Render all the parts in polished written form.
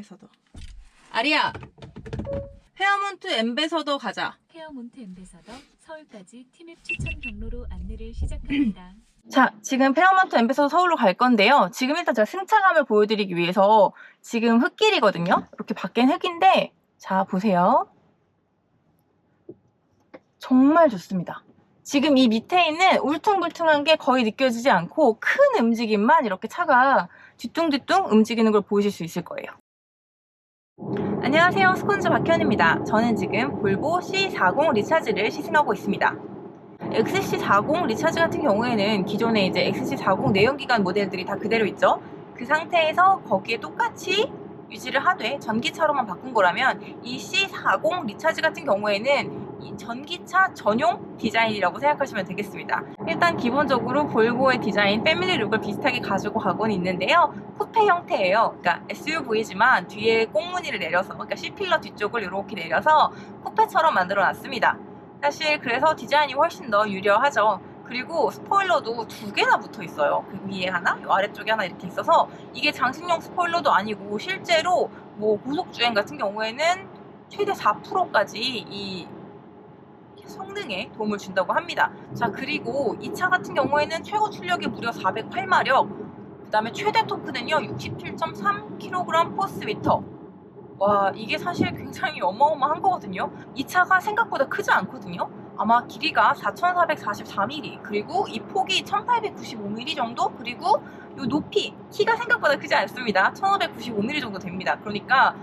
엠베서더. 아리야, 페어몬트 엠베서더 가자. 페어몬트 엠베서더 서울까지 팀앱 추천 경로로 안내를 시작합니다. 자, 지금 페어몬트 엠베서더 서울로 갈 건데요. 지금 일단 제가 승차감을 보여드리기 위해서 지금 흙길이거든요. 이렇게 밖엔 흙인데, 자, 보세요. 정말 좋습니다. 지금 이 밑에 있는 울퉁불퉁한 게 거의 느껴지지 않고 큰 움직임만 이렇게 차가 뒤뚱뒤뚱 움직이는 걸 보실 수 있을 거예요. 안녕하세요, 스콘즈 박현입니다. 저는 지금 볼보 C40 리차즈를 시승하고 있습니다. XC40 리차즈 같은 경우에는 기존에 이제 XC40 내연기관 모델들이 다 그대로 있죠. 그 상태에서 거기에 똑같이 유지를 하되 전기차로만 바꾼 거라면 이 C40 리차즈 같은 경우에는 이 전기차 전용 디자인이라고 생각하시면 되겠습니다. 일단 기본적으로 볼보의 디자인 패밀리 룩을 비슷하게 가지고 가곤 있는데요. 쿠페 형태예요. 그러니까 SUV지만 뒤에 꽁무니를 내려서, 그러니까 C필러 뒤쪽을 이렇게 내려서 쿠페처럼 만들어 놨습니다. 사실 그래서 디자인이 훨씬 더 유려하죠. 그리고 스포일러도 두 개나 붙어 있어요. 그 위에 하나, 아래쪽에 하나 이렇게 있어서 이게 장식용 스포일러도 아니고 실제로 뭐 고속주행 같은 경우에는 최대 4%까지 이 성능에 도움을 준다고 합니다. 자, 그리고 이 차 같은 경우에는 최고 출력이 무려 408마력, 그 다음에 최대 토크는요 67.3kg 포스미터. 와, 이게 사실 굉장히 어마어마한 거거든요. 이 차가 생각보다 크지 않거든요. 아마 길이가 4444mm, 그리고 이 폭이 1895mm 정도, 그리고 이 높이, 키가 생각보다 크지 않습니다. 1595mm 정도 됩니다. 그러니까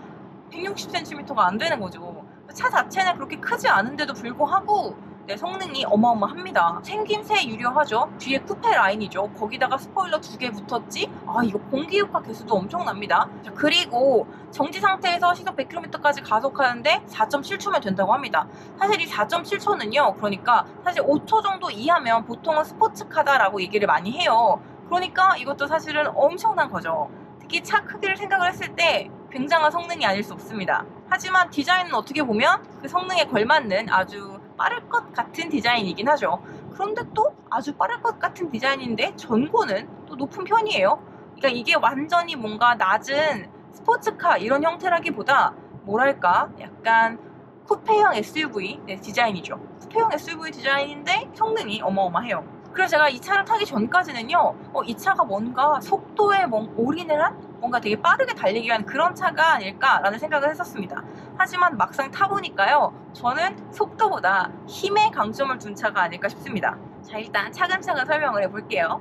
160cm가 안 되는 거죠. 차 자체는 그렇게 크지 않은데도 불구하고 성능이 어마어마합니다. 생김새 유려하죠. 뒤에 쿠페 라인이죠. 거기다가 스포일러 2개 붙었지? 아, 이거 공기효과 개수도 엄청납니다. 자, 그리고 정지 상태에서 시속 100km까지 가속하는데 4.7초면 된다고 합니다. 사실 이 4.7초는요, 그러니까 사실 5초 정도 이하면 보통은 스포츠카다라고 얘기를 많이 해요. 그러니까 이것도 사실은 엄청난 거죠. 특히 차 크기를 생각을 했을 때 굉장한 성능이 아닐 수 없습니다. 하지만 디자인은 어떻게 보면 그 성능에 걸맞는 아주 빠를 것 같은 디자인이긴 하죠. 그런데 또 아주 빠를 것 같은 디자인인데 전고는 또 높은 편이에요. 그러니까 이게 완전히 뭔가 낮은 스포츠카 이런 형태라기보다 뭐랄까 약간 쿠페형 SUV 디자인이죠. 쿠페형 SUV 디자인인데 성능이 어마어마해요. 그래서 제가 이 차를 타기 전까지는요, 이 차가 뭔가 속도에 올인을 한 뭔가 되게 빠르게 달리기 위한 그런 차가 아닐까라는 생각을 했었습니다. 하지만 막상 타보니까요, 저는 속도보다 힘에 강점을 둔 차가 아닐까 싶습니다. 자, 일단 차근차근 설명을 해볼게요.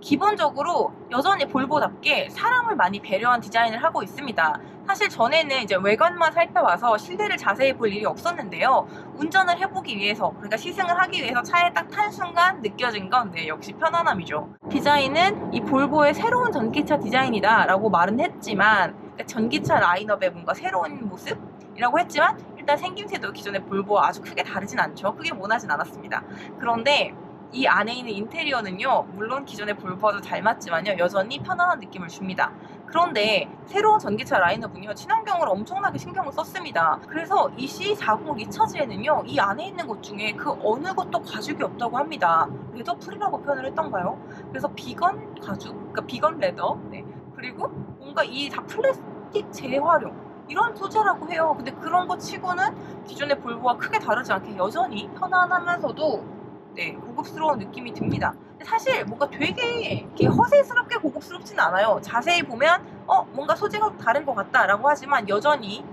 기본적으로 여전히 볼보답게 사람을 많이 배려한 디자인을 하고 있습니다. 사실 전에는 이제 외관만 살펴봐서 실내를 자세히 볼 일이 없었는데요. 운전을 해보기 위해서, 그러니까 시승을 하기 위해서 차에 딱 탄 순간 느껴진 건 역시 편안함이죠. 디자인은 이 볼보의 새로운 전기차 디자인이다 라고 말은 했지만, 그러니까 전기차 라인업의 뭔가 새로운 모습이라고 했지만 일단 생김새도 기존의 볼보와 아주 크게 다르진 않죠. 크게 모나진 않았습니다. 그런데 이 안에 있는 인테리어는요, 물론 기존의 볼보와도 닮았지만요, 여전히 편안한 느낌을 줍니다. 그런데 새로운 전기차 라인업은요, 친환경을 엄청나게 신경을 썼습니다. 그래서 이 C40 리차즈에는요, 이 안에 있는 것 중에 그 어느 것도 가죽이 없다고 합니다. 레더풀이라고 표현을 했던가요? 그래서 비건 가죽, 그러니까 비건 레더, 그리고 뭔가 이 다 플라스틱 재활용 이런 소재라고 해요. 근데 그런 거 치고는 기존의 볼보와 크게 다르지 않게 여전히 편안하면서도 고급스러운 느낌이 듭니다. 근데 사실 뭔가 되게 이렇게 허세스럽게 고급스럽진 않아요. 자세히 보면 뭔가 소재가 다른 것 같다라고 하지만 여전히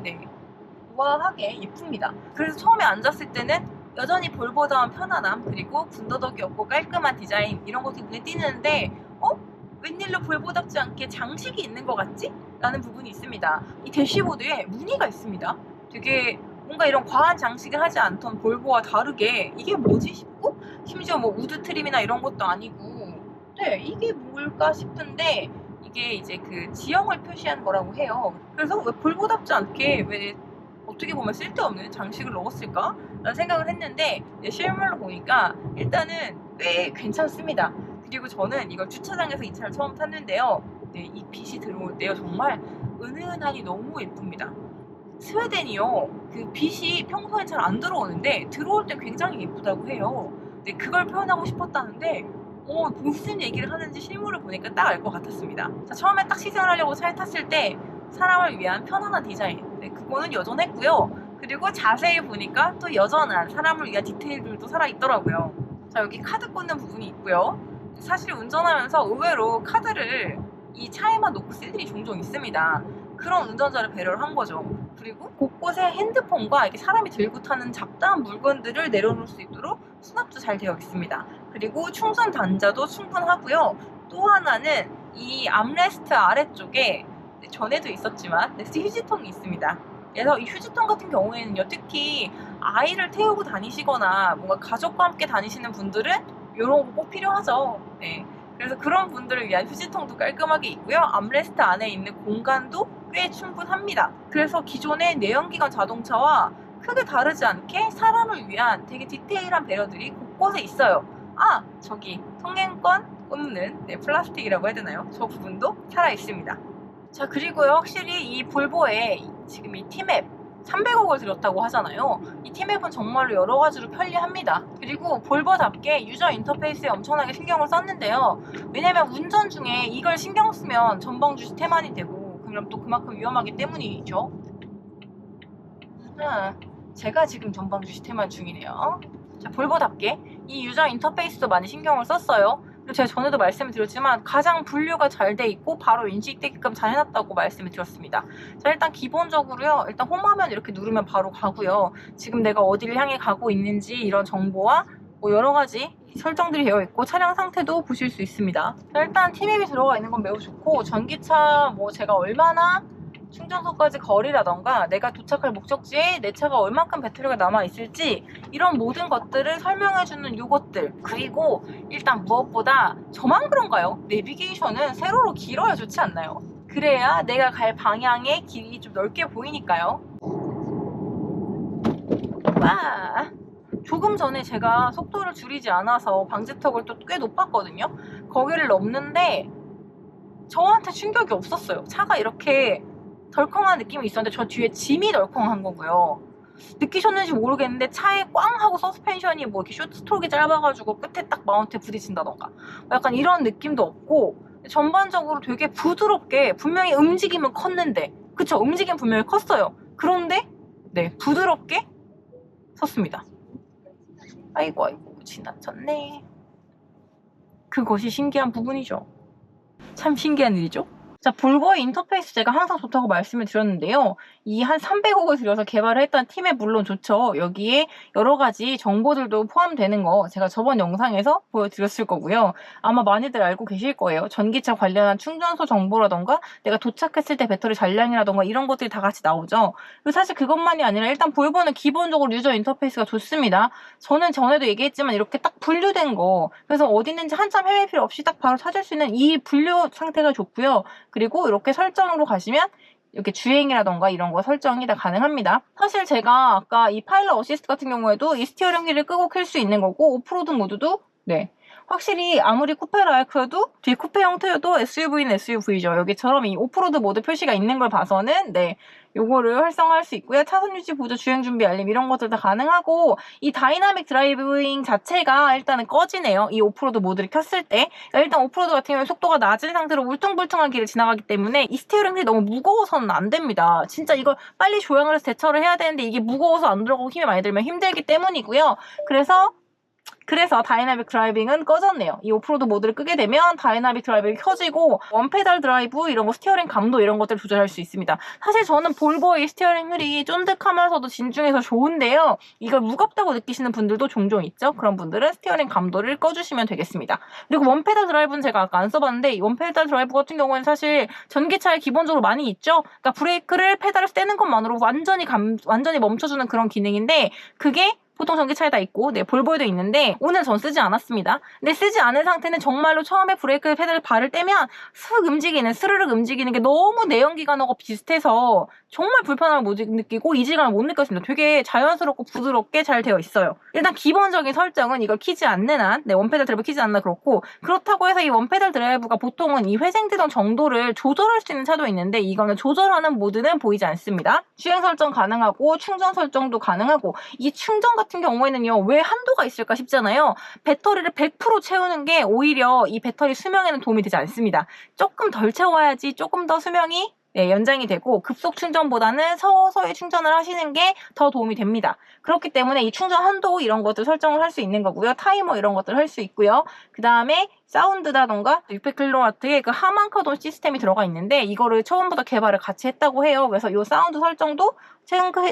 우아하게 예쁩니다. 그래서 처음에 앉았을 때는 여전히 볼보다운 편안함, 그리고 군더더기 없고 깔끔한 디자인 이런 것들이 눈에 띄는데 웬일로 볼보답지 않게 장식이 있는 것 같지? 라는 부분이 있습니다. 이 대시보드에 무늬가 있습니다. 되게 뭔가 이런 과한 장식을 하지 않던 볼보와 다르게 이게 뭐지 싶고, 심지어 뭐 우드 트림이나 이런 것도 아니고 이게 뭘까 싶은데 이게 이제 그 지형을 표시한 거라고 해요. 그래서 왜 볼보답지 않게 왜 어떻게 보면 쓸데없는 장식을 넣었을까? 라는 생각을 했는데 실물로 보니까 일단은 꽤 괜찮습니다. 그리고 저는 이걸 주차장에서 이 차를 처음 탔는데요, 이 빛이 들어올 때요 정말 은은하니 너무 예쁩니다. 스웨덴이요, 그 빛이 평소엔 잘 안 들어오는데 들어올 때 굉장히 예쁘다고 해요. 그걸 표현하고 싶었다는데 무슨 얘기를 하는지 실물을 보니까 딱 알 것 같았습니다. 자, 처음에 딱 시승을 하려고 차에 탔을 때 사람을 위한 편안한 디자인. 네, 그거는 여전했고요. 그리고 자세히 보니까 또 여전한 사람을 위한 디테일들도 살아있더라고요. 자, 여기 카드 꽂는 부분이 있고요. 사실 운전하면서 의외로 카드를 이 차에만 놓고 쓸 일이 종종 있습니다. 그런 운전자를 배려를 한 거죠. 그리고 곳곳에 핸드폰과 이렇게 사람이 들고 타는 잡다한 물건들을 내려놓을 수 있도록 수납도 잘 되어 있습니다. 그리고 충전 단자도 충분하고요. 또 하나는 이 암레스트 아래쪽에 전에도 있었지만 휴지통이 있습니다. 그래서 이 휴지통 같은 경우에는요, 특히 아이를 태우고 다니시거나 뭔가 가족과 함께 다니시는 분들은 이런 거 꼭 필요하죠. 네. 그래서 그런 분들을 위한 휴지통도 깔끔하게 있고요. 암레스트 안에 있는 공간도 꽤 충분합니다. 그래서 기존의 내연기관 자동차와 크게 다르지 않게 사람을 위한 되게 디테일한 배려들이 곳곳에 있어요. 아, 저기 통행권 꽂는 플라스틱이라고 해야 되나요? 저 부분도 살아있습니다. 자, 그리고요, 확실히 이 볼보에 지금 이 T맵 300억을 들였다고 하잖아요. 이 T맵은 정말로 여러 가지로 편리합니다. 그리고 볼보답게 유저 인터페이스에 엄청나게 신경을 썼는데요. 왜냐면 운전 중에 이걸 신경 쓰면 전방주시 태만이 되고 그럼 또 그만큼 위험하기 때문이죠. 제가 지금 전방주시 태만 중이네요. 자, 볼보답게 이 유저 인터페이스도 많이 신경을 썼어요. 그리고 제가 전에도 말씀을 드렸지만 가장 분류가 잘 돼 있고 바로 인식되게끔 잘 해놨다고 말씀을 드렸습니다. 자, 일단 기본적으로요, 일단 홈화면 이렇게 누르면 바로 가고요. 지금 내가 어디를 향해 가고 있는지 이런 정보와 뭐 여러 가지 설정들이 되어 있고 차량 상태도 보실 수 있습니다. 자, 일단 T맵이 들어가 있는 건 매우 좋고 전기차 뭐 제가 얼마나 충전소까지 거리라던가 내가 도착할 목적지에 내 차가 얼만큼 배터리가 남아있을지 이런 모든 것들을 설명해주는 요것들, 그리고 일단 무엇보다 저만 그런가요? 내비게이션은 세로로 길어야 좋지 않나요? 그래야 내가 갈 방향의 길이 좀 넓게 보이니까요. 와, 조금 전에 제가 속도를 줄이지 않아서 방지턱을 또 꽤 높았거든요. 거기를 넘는데 저한테 충격이 없었어요. 차가 이렇게 덜컹한 느낌이 있었는데 저 뒤에 짐이 덜컹한 거고요. 느끼셨는지 모르겠는데 차에 꽝 하고 서스펜션이 뭐 이렇게 숏스트로크가 짧아가지고 끝에 딱 마운트에 부딪힌다던가 약간 이런 느낌도 없고 전반적으로 되게 부드럽게, 분명히 움직임은 컸는데, 그쵸, 움직임 분명히 컸어요. 그런데 네, 부드럽게 섰습니다. 아이고 지나쳤네. 그것이 신기한 부분이죠. 참 신기한 일이죠. 자, 볼보의 인터페이스 제가 항상 좋다고 말씀을 드렸는데요. 이 한 300억을 들여서 개발을 했던 팀에 물론 좋죠. 여기에 여러 가지 정보들도 포함되는 거 제가 저번 영상에서 보여드렸을 거고요. 아마 많이들 알고 계실 거예요. 전기차 관련한 충전소 정보라던가 내가 도착했을 때 배터리 잔량이라던가 이런 것들이 다 같이 나오죠. 그리고 사실 그것만이 아니라 일단 볼보는 기본적으로 유저 인터페이스가 좋습니다. 저는 전에도 얘기했지만 이렇게 딱 분류된 거, 그래서 어디 있는지 한참 헤맬 필요 없이 딱 바로 찾을 수 있는 이 분류 상태가 좋고요. 그리고 이렇게 설정으로 가시면 이렇게 주행이라던가 이런 거 설정이 다 가능합니다. 사실 제가 아까 이 파일럿 어시스트 같은 경우에도 이 스티어링 휠을 끄고 켤 수 있는 거고, 오프로드 모드도 확실히 아무리 쿠페라 그래도 뒤에 쿠페 형태여도 SUV는 SUV죠. 여기처럼 이 오프로드 모드 표시가 있는 걸 봐서는 요거를 활성화할 수 있고요. 차선 유지 보조, 주행 준비 알림 이런 것들 다 가능하고, 이 다이나믹 드라이빙 자체가 일단은 꺼지네요. 이 오프로드 모드를 켰을 때. 일단 오프로드 같은 경우는 속도가 낮은 상태로 울퉁불퉁한 길을 지나가기 때문에 이 스티어링 휠이 너무 무거워서는 안 됩니다. 진짜 이걸 빨리 조향을 해서 대처를 해야 되는데 이게 무거워서 안 들어가고 힘이 많이 들면 힘들기 때문이고요. 그래서 다이나믹 드라이빙은 꺼졌네요. 이 오프로드 모드를 끄게 되면 다이나믹 드라이빙이 켜지고 원페달 드라이브 이런 거, 스티어링 감도 이런 것들을 조절할 수 있습니다. 사실 저는 볼보의 스티어링 휠이 쫀득하면서도 진중해서 좋은데요. 이걸 무겁다고 느끼시는 분들도 종종 있죠. 그런 분들은 스티어링 감도를 꺼주시면 되겠습니다. 그리고 원페달 드라이브는 제가 아까 안 써봤는데, 이 원페달 드라이브 같은 경우에는 사실 전기차에 기본적으로 많이 있죠. 그러니까 브레이크를 페달을 떼는 것만으로 완전히 멈춰주는 그런 기능인데, 그게 보통 전기차에 다 있고 볼보에도 있는데 오늘 전 쓰지 않았습니다. 근데 쓰지 않은 상태는 정말로 처음에 브레이크 페달을 발을 떼면 스르륵 움직이는 게 너무 내연기관하고 비슷해서 정말 불편함을 못 느끼고 이질감을 못 느꼈습니다. 되게 자연스럽고 부드럽게 잘 되어 있어요. 일단 기본적인 설정은 이걸 키지 않는 한, 원페달 드라이브 키지 않나 그렇고, 그렇다고 해서 이 원페달 드라이브가 보통은 이 회생되던 정도를 조절할 수 있는 차도 있는데 이거는 조절하는 모드는 보이지 않습니다. 주행 설정 가능하고 충전 설정도 가능하고, 이 충전 같은 경우에는요, 왜 한도가 있을까 싶잖아요. 배터리를 100% 채우는 게 오히려 이 배터리 수명에는 도움이 되지 않습니다. 조금 덜 채워야지 조금 더 수명이 네, 연장이 되고 급속 충전보다는 서서히 충전을 하시는 게 더 도움이 됩니다. 그렇기 때문에 이 충전 한도 이런 것들 설정을 할 수 있는 거고요. 타이머 이런 것들 할 수 있고요. 그 다음에 사운드라던가 600kW의 그 하만카돈 시스템이 들어가 있는데 이거를 처음부터 개발을 같이 했다고 해요. 그래서 이 사운드 설정도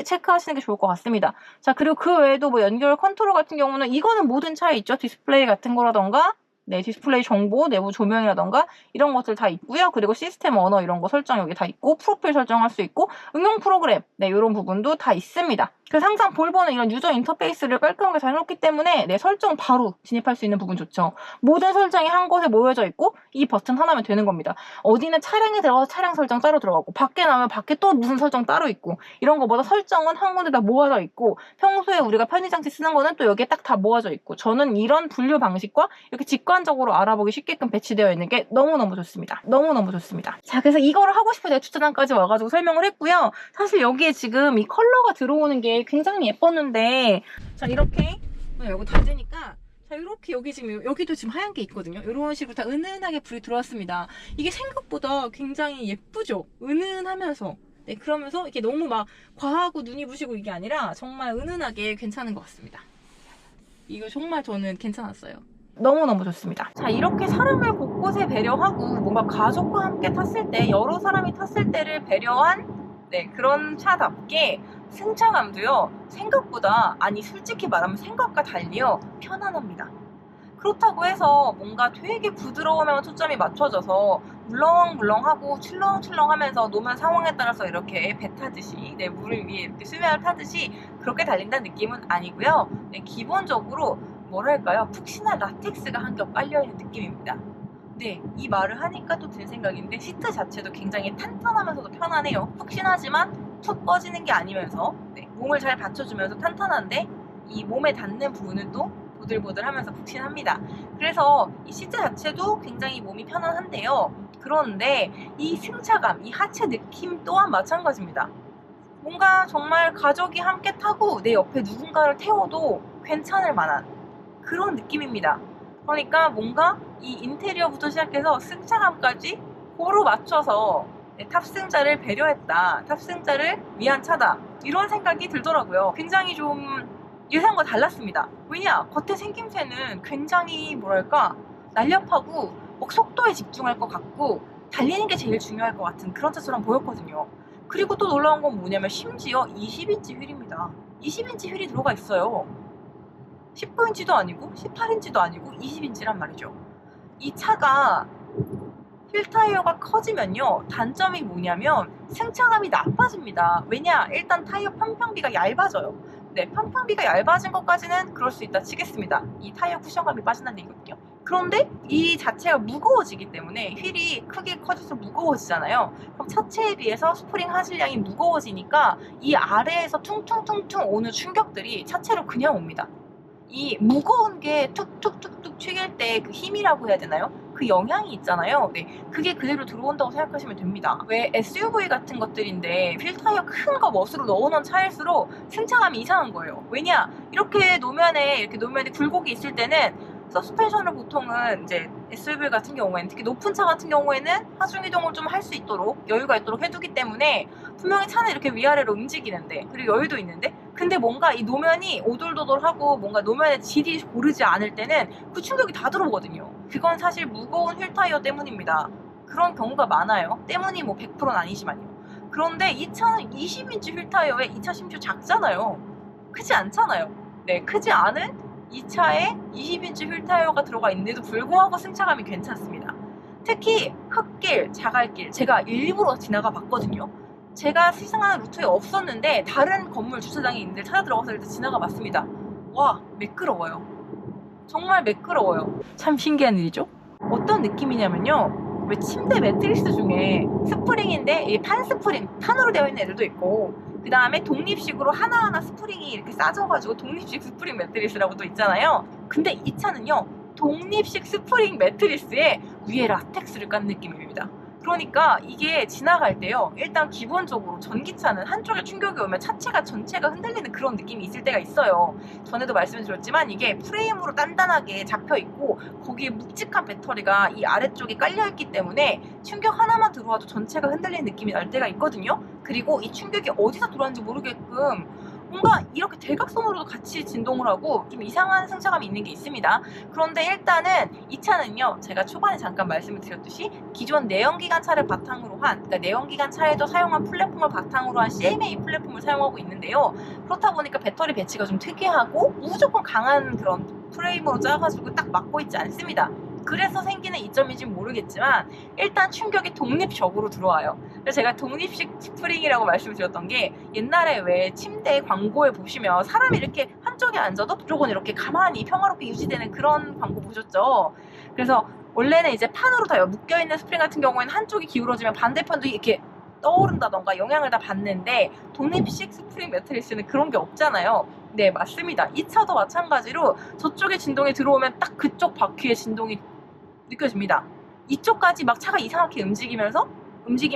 체크하시는 게 좋을 것 같습니다. 자, 그리고 그 외에도 뭐 연결 컨트롤 같은 경우는 이거는 모든 차에 있죠. 디스플레이 같은 거라던가 네, 디스플레이 정보, 내부 조명이라던가 이런 것들 다 있고요. 그리고 시스템 언어 이런 거 설정 여기 다 있고 프로필 설정할 수 있고 응용 프로그램 네, 이런 부분도 다 있습니다. 그래서 항상 볼보는 이런 유저 인터페이스를 깔끔하게 잘 해놓기 때문에 네, 설정 바로 진입할 수 있는 부분 좋죠. 모든 설정이 한 곳에 모여져 있고 이 버튼 하나면 되는 겁니다. 어디는 차량에 들어가서 차량 설정 따로 들어가고 밖에 나오면 밖에 또 무슨 설정 따로 있고 이런 거보다 설정은 한 군데 다 모아져 있고 평소에 우리가 편의장치 쓰는 거는 또 여기에 딱 다 모아져 있고 저는 이런 분류 방식과 이렇게 직관적으로 알아보기 쉽게끔 배치되어 있는 게 너무너무 좋습니다. 너무너무 좋습니다. 자, 그래서 이거를 하고 싶어 내가 주차장까지 와가지고 설명을 했고요. 사실 여기에 지금 이 컬러가 들어오는 게 굉장히 예뻤는데 자, 이렇게 이거 닫으니까 자, 이렇게 여기 지금 여기도 지금 하얀 게 있거든요. 이런 식으로 다 은은하게 불이 들어왔습니다. 이게 생각보다 굉장히 예쁘죠? 은은하면서 네, 그러면서 이렇게 너무 막 과하고 눈이 부시고 이게 아니라 정말 은은하게 괜찮은 것 같습니다. 이거 정말 저는 괜찮았어요. 너무너무 좋습니다. 자, 이렇게 사람을 곳곳에 배려하고 뭔가 가족과 함께 탔을 때 여러 사람이 탔을 때를 배려한 네, 그런 차답게 승차감도요 생각보다 아니 솔직히 말하면 생각과 달리요 편안합니다. 그렇다고 해서 뭔가 되게 부드러우면 초점이 맞춰져서 물렁물렁하고 출렁출렁하면서 노면 상황에 따라서 이렇게 배 타듯이 네, 물을 위에 이렇게 수면을 타듯이 그렇게 달린다는 느낌은 아니고요. 네, 기본적으로 뭐랄까요, 푹신한 라텍스가 한 겹 깔려있는 느낌입니다. 네, 이 말을 하니까 또 든 생각인데 시트 자체도 굉장히 탄탄하면서도 편하네요. 푹신하지만 툭 꺼지는 게 아니면서 네, 몸을 잘 받쳐주면서 탄탄한데 이 몸에 닿는 부분은 또 보들보들하면서 푹신합니다. 그래서 이 시트 자체도 굉장히 몸이 편안한데요. 그런데 이 승차감, 이 하체 느낌 또한 마찬가지입니다. 뭔가 정말 가족이 함께 타고 내 옆에 누군가를 태워도 괜찮을 만한 그런 느낌입니다. 그러니까 뭔가 이 인테리어부터 시작해서 승차감까지 고루 맞춰서 탑승자를 배려했다, 탑승자를 위한 차다, 이런 생각이 들더라고요. 굉장히 좀 예상과 달랐습니다. 왜냐? 겉에 생김새는 굉장히 뭐랄까 날렵하고 막 속도에 집중할 것 같고 달리는 게 제일 중요할 것 같은 그런 차처럼 보였거든요. 그리고 또 놀라운 건 뭐냐면 심지어 20인치 휠입니다. 20인치 휠이 들어가 있어요. 19인치도 아니고 18인치도 아니고 20인치란 말이죠. 이 차가 휠 타이어가 커지면요 단점이 뭐냐면 승차감이 나빠집니다. 왜냐? 일단 타이어 편평비가 얇아져요. 네, 편평비가 얇아진 것까지는 그럴 수 있다 치겠습니다. 이 타이어 쿠션감이 빠진다는 얘기거든요. 그런데 이 자체가 무거워지기 때문에 휠이 크게 커져서 무거워지잖아요. 그럼 차체에 비해서 스프링 하실량이 무거워지니까 이 아래에서 퉁퉁퉁퉁 오는 충격들이 차체로 그냥 옵니다. 이 무거운 게 툭툭툭툭 튀길 때 그 힘이라고 해야 되나요? 그 영향이 있잖아요. 네, 그게 그대로 들어온다고 생각하시면 됩니다. 왜 SUV 같은 것들인데 휠 타이어 큰 거 멋으로 넣어놓은 차일수록 승차감이 이상한 거예요. 왜냐? 이렇게 노면에 굴곡이 있을 때는 서스펜션을 보통은 이제 SUV 같은 경우에는 특히 높은 차 같은 경우에는 하중 이동을 좀 할 수 있도록 여유가 있도록 해두기 때문에 분명히 차는 이렇게 위아래로 움직이는데 그리고 여유도 있는데 근데 뭔가 이 노면이 오돌도돌하고 뭔가 노면의 질이 고르지 않을 때는 그 충격이 다 들어오거든요. 그건 사실 무거운 휠 타이어 때문입니다. 그런 경우가 많아요. 때문이 뭐 100%는 아니지만요. 그런데 이 차는 20인치 휠 타이어에 이 차 심지어 작잖아요. 크지 않잖아요. 네, 크지 않은 이 차에 20인치 휠 타이어가 들어가 있는데도 불구하고 승차감이 괜찮습니다. 특히 흙길, 자갈길 제가 일부러 지나가 봤거든요. 제가 시승하는 루트에 없었는데 다른 건물 주차장에 있는데 찾아 들어가서 일단 지나가 봤습니다. 와, 매끄러워요. 정말 매끄러워요. 참 신기한 일이죠? 어떤 느낌이냐면요, 왜 침대 매트리스 중에 스프링인데 이 판 스프링, 판으로 되어 있는 애들도 있고 그 다음에 독립식으로 하나하나 스프링이 이렇게 싸져가지고 독립식 스프링 매트리스라고도 있잖아요. 근데 이 차는요 독립식 스프링 매트리스에 위에 라텍스를 깐 느낌입니다. 그러니까 이게 지나갈 때요, 일단 기본적으로 전기차는 한쪽에 충격이 오면 차체가 전체가 흔들리는 그런 느낌이 있을 때가 있어요. 전에도 말씀드렸지만 이게 프레임으로 단단하게 잡혀 있고 거기에 묵직한 배터리가 이 아래쪽에 깔려 있기 때문에 충격 하나만 들어와도 전체가 흔들리는 느낌이 날 때가 있거든요. 그리고 이 충격이 어디서 들어왔는지 모르게끔 뭔가 이렇게 대각선으로도 같이 진동을 하고 좀 이상한 승차감이 있는 게 있습니다. 그런데 일단은 이 차는요, 제가 초반에 잠깐 말씀을 드렸듯이 기존 내연기관차를 바탕으로 한, 그러니까 내연기관차에도 사용한 플랫폼을 바탕으로 한 CMA 플랫폼을 사용하고 있는데요. 그렇다 보니까 배터리 배치가 좀 특이하고 무조건 강한 그런 프레임으로 짜가지고 딱 막고 있지 않습니다. 그래서 생기는 이점인지는 모르겠지만 일단 충격이 독립적으로 들어와요. 그래서 제가 독립식 스프링이라고 말씀드렸던 게, 옛날에 왜 침대 광고에 보시면 사람이 이렇게 한쪽에 앉아도 무조건 이렇게 가만히 평화롭게 유지되는 그런 광고 보셨죠? 그래서 원래는 이제 판으로 다 묶여있는 스프링 같은 경우에는 한쪽이 기울어지면 반대편도 이렇게 떠오른다던가 영향을 다 받는데, 독립식 스프링 매트리스는 그런 게 없잖아요. 네, 맞습니다. 이 차도 마찬가지로 저쪽에 진동이 들어오면 딱 그쪽 바퀴의 진동이 느껴집니다. 이쪽까지 막 차가 이상하게 움직이면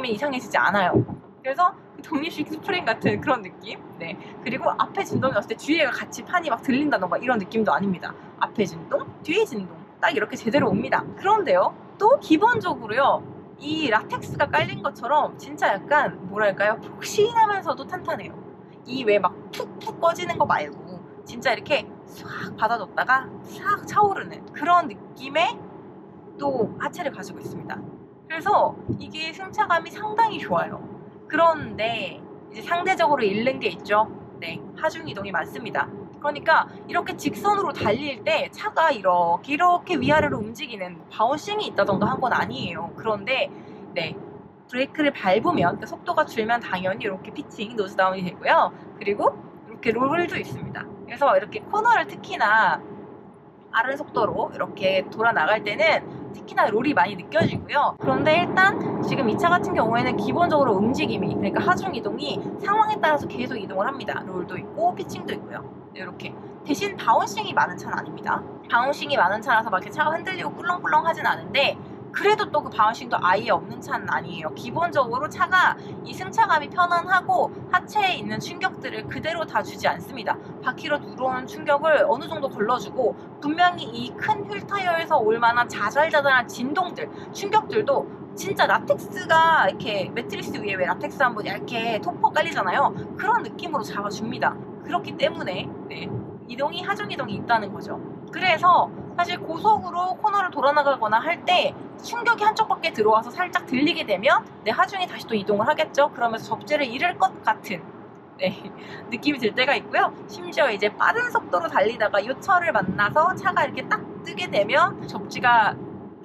이상해지지 않아요. 그래서 독립식 스프링 같은 그런 느낌. 네. 그리고 앞에 진동이 왔을 때 뒤에가 같이 판이 막 들린다던가 이런 느낌도 아닙니다. 앞에 진동, 뒤에 진동 딱 이렇게 제대로 옵니다. 그런데요, 또 기본적으로요, 이 라텍스가 깔린 것처럼 진짜 약간 뭐랄까요, 폭신하면서도 탄탄해요. 이 왜 막 푹푹 꺼지는 거 말고 진짜 이렇게 싹 받아줬다가 싹 차오르는 그런 느낌의 또 하체를 가지고 있습니다. 그래서 이게 승차감이 상당히 좋아요. 그런데 이제 상대적으로 잃는 게 있죠. 네, 하중 이동이 많습니다. 그러니까 이렇게 직선으로 달릴 때 차가 이렇게 위아래로 움직이는 바운싱이 있다던가 한 건 아니에요. 그런데 네, 브레이크를 밟으면, 그러니까 속도가 줄면 당연히 이렇게 피칭, 노즈다운이 되고요. 그리고 이렇게 롤도 있습니다. 그래서 이렇게 코너를 특히나 빠른 속도로 이렇게 돌아 나갈 때는 특히나 롤이 많이 느껴지고요. 그런데 일단 지금 이 차 같은 경우에는 기본적으로 움직임이, 그러니까 하중 이동이 상황에 따라서 계속 이동을 합니다. 롤도 있고 피칭도 있고요. 이렇게. 대신 바운싱이 많은 차는 아닙니다. 바운싱이 많은 차라서 막 이렇게 차가 흔들리고 꿀렁꿀렁 하진 않은데, 그래도 또 그 바운싱도 아예 없는 차는 아니에요. 기본적으로 차가 이 승차감이 편안하고 하체에 있는 충격들을 그대로 다 주지 않습니다. 바퀴로 들어오는 충격을 어느 정도 걸러주고, 분명히 이 큰 휠 타이어에서 올 만한 자잘자잘한 진동들, 충격들도 진짜 라텍스가 이렇게 매트리스 위에 왜 라텍스 한번 얇게 토퍼 깔리잖아요. 그런 느낌으로 잡아줍니다. 그렇기 때문에 네, 이동이 하중 이동이 있다는 거죠. 그래서 사실 고속으로 코너를 돌아나가거나 할 때 충격이 한쪽밖에 들어와서 살짝 들리게 되면 내 하중이 다시 또 이동을 하겠죠. 그러면서 접지를 잃을 것 같은 느낌이 들 때가 있고요. 심지어 이제 빠른 속도로 달리다가 요철을 만나서 차가 이렇게 딱 뜨게 되면 접지가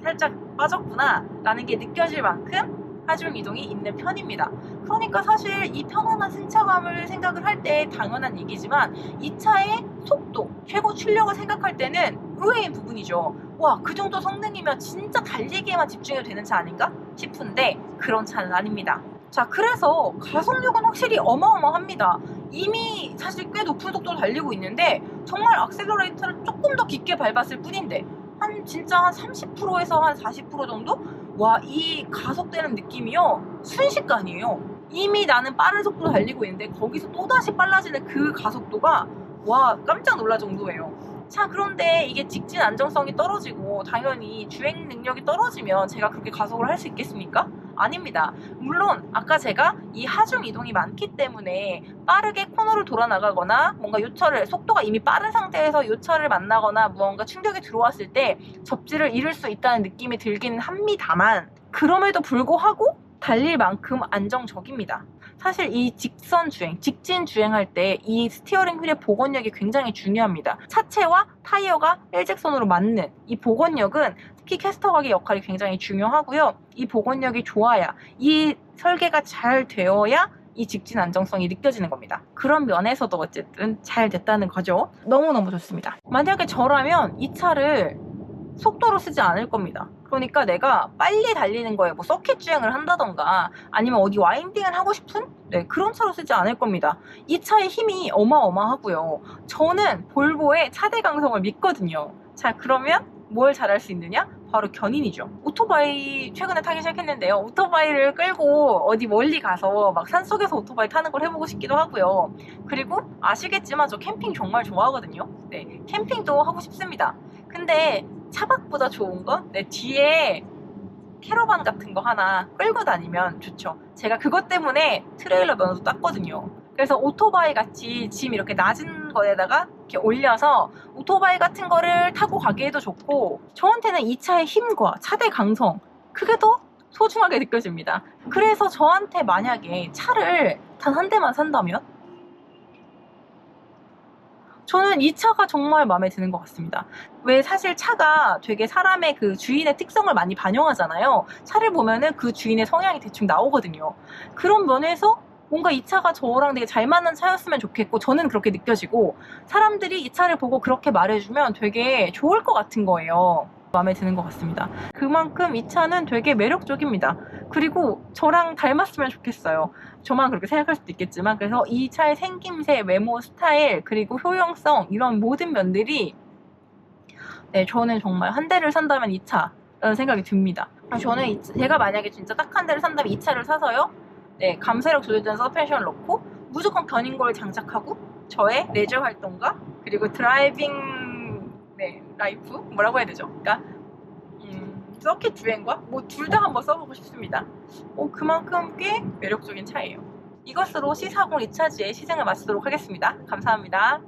살짝 빠졌구나 라는 게 느껴질 만큼 하중 이동이 있는 편입니다. 그러니까 사실 이 편안한 승차감을 생각을 할 때 당연한 얘기지만, 이 차의 속도, 최고 출력을 생각할 때는 의외인 부분이죠. 와, 그 정도 성능이면 진짜 달리기에만 집중해도 되는 차 아닌가 싶은데 그런 차는 아닙니다. 자, 그래서 가속력은 확실히 어마어마합니다. 이미 사실 꽤 높은 속도로 달리고 있는데 정말 악셀러레이터를 조금 더 깊게 밟았을 뿐인데 진짜 한 30%에서 한 40% 정도? 와, 이 가속되는 느낌이요, 순식간이에요. 이미 나는 빠른 속도로 달리고 있는데 거기서 또다시 빨라지는 그 가속도가 와, 깜짝 놀랄 정도예요. 자, 그런데 이게 직진 안정성이 떨어지고 당연히 주행 능력이 떨어지면 제가 그렇게 가속을 할 수 있겠습니까? 아닙니다. 물론 아까 제가 이 하중 이동이 많기 때문에 빠르게 코너를 돌아 나가거나 뭔가 요철을, 속도가 이미 빠른 상태에서 요철을 만나거나 무언가 충격이 들어왔을 때 접지를 잃을 수 있다는 느낌이 들기는 합니다만, 그럼에도 불구하고 달릴 만큼 안정적입니다. 사실 이 직선 주행, 직진 주행할 때 이 스티어링 휠의 복원력이 굉장히 중요합니다. 차체와 타이어가 일직선으로 맞는 이 복원력은 특히 캐스터각의 역할이 굉장히 중요하고요. 이 복원력이 좋아야, 이 설계가 잘 되어야 이 직진 안정성이 느껴지는 겁니다. 그런 면에서도 어쨌든 잘 됐다는 거죠. 너무너무 좋습니다. 만약에 저라면 이 차를 속도로 쓰지 않을 겁니다. 그러니까 내가 빨리 달리는 거에 뭐 서킷 주행을 한다던가 아니면 어디 와인딩을 하고 싶은 그런 차로 쓰지 않을 겁니다. 이 차의 힘이 어마어마하고요. 저는 볼보의 차대 강성을 믿거든요. 자, 그러면 뭘 잘할 수 있느냐? 바로 견인이죠. 오토바이 최근에 타기 시작했는데요. 오토바이를 끌고 어디 멀리 가서 막 산속에서 오토바이 타는 걸 해보고 싶기도 하고요. 그리고 아시겠지만 저 캠핑 정말 좋아하거든요. 네, 캠핑도 하고 싶습니다. 근데 차박보다 좋은 건 내 뒤에 캐러반 같은 거 하나 끌고 다니면 좋죠. 제가 그것 때문에 트레일러 면허도 땄거든요. 그래서 오토바이 같이 짐 이렇게 낮은 거에다가 이렇게 올려서 오토바이 같은 거를 타고 가기에도 좋고, 저한테는 이 차의 힘과 차대 강성, 그게 더 소중하게 느껴집니다. 그래서 저한테 만약에 차를 단 한 대만 산다면 저는 이 차가 정말 마음에 드는 것 같습니다. 왜 사실 차가 되게 사람의 그 주인의 특성을 많이 반영하잖아요. 차를 보면은 그 주인의 성향이 대충 나오거든요. 그런 면에서 뭔가 이 차가 저랑 되게 잘 맞는 차였으면 좋겠고, 저는 그렇게 느껴지고, 사람들이 이 차를 보고 그렇게 말해주면 되게 좋을 것 같은 거예요. 마음에 드는 것 같습니다. 그만큼 이 차는 되게 매력적입니다. 그리고 저랑 닮았으면 좋겠어요. 저만 그렇게 생각할 수도 있겠지만, 그래서 이 차의 생김새, 외모, 스타일, 그리고 효용성, 이런 모든 면들이, 네, 저는 정말 한 대를 산다면 이 차라는 생각이 듭니다. 저는 제가 만약에 진짜 딱 한 대를 산다면 이 차를 사서요, 네, 감쇄력 조절된 서스펜션을 넣고 무조건 견인고를 장착하고 저의 레저 활동과 그리고 드라이빙, 네, 라이프? 뭐라고 해야 되죠? 그러니까 서킷 주행과 뭐 둘 다 한번 써보고 싶습니다. 그만큼 꽤 매력적인 차예요. 이것으로 C40 리차지의 시승을 마치도록 하겠습니다. 감사합니다.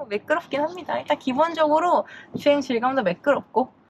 매끄럽긴 합니다. 일단 기본적으로 주행 질감도 매끄럽고